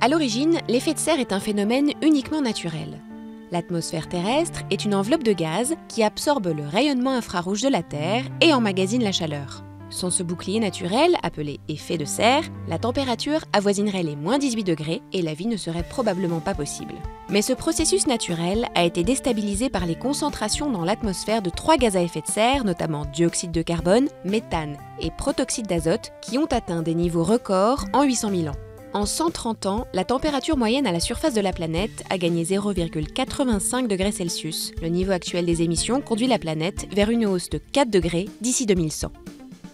À l'origine, l'effet de serre est un phénomène uniquement naturel. L'atmosphère terrestre est une enveloppe de gaz qui absorbe le rayonnement infrarouge de la Terre et emmagasine la chaleur. Sans ce bouclier naturel, appelé effet de serre, la température avoisinerait les -18 degrés et la vie ne serait probablement pas possible. Mais ce processus naturel a été déstabilisé par les concentrations dans l'atmosphère de 3 gaz à effet de serre, notamment dioxyde de carbone, méthane et protoxyde d'azote, qui ont atteint des niveaux records en 800 000 ans. En 130 ans, la température moyenne à la surface de la planète a gagné 0,85 degrés Celsius. Le niveau actuel des émissions conduit la planète vers une hausse de 4 degrés d'ici 2100.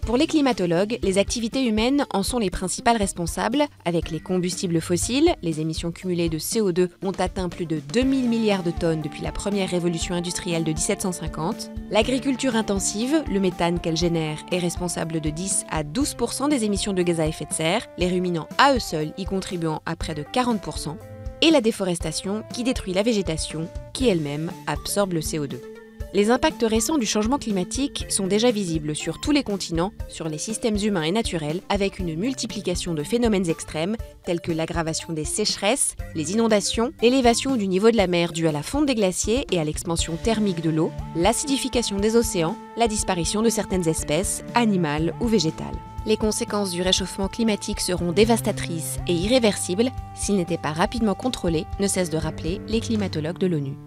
Pour les climatologues, les activités humaines en sont les principales responsables. Avec les combustibles fossiles, les émissions cumulées de CO2 ont atteint plus de 2000 milliards de tonnes depuis la première révolution industrielle de 1750. L'agriculture intensive, le méthane qu'elle génère, est responsable de 10 à 12% des émissions de gaz à effet de serre, les ruminants à eux seuls y contribuant à près de 40%, et la déforestation qui détruit la végétation, qui elle-même absorbe le CO2. Les impacts récents du changement climatique sont déjà visibles sur tous les continents, sur les systèmes humains et naturels, avec une multiplication de phénomènes extrêmes tels que l'aggravation des sécheresses, les inondations, l'élévation du niveau de la mer due à la fonte des glaciers et à l'expansion thermique de l'eau, l'acidification des océans, la disparition de certaines espèces, animales ou végétales. Les conséquences du réchauffement climatique seront dévastatrices et irréversibles s'ils n'étaient pas rapidement contrôlés, ne cessent de rappeler les climatologues de l'ONU.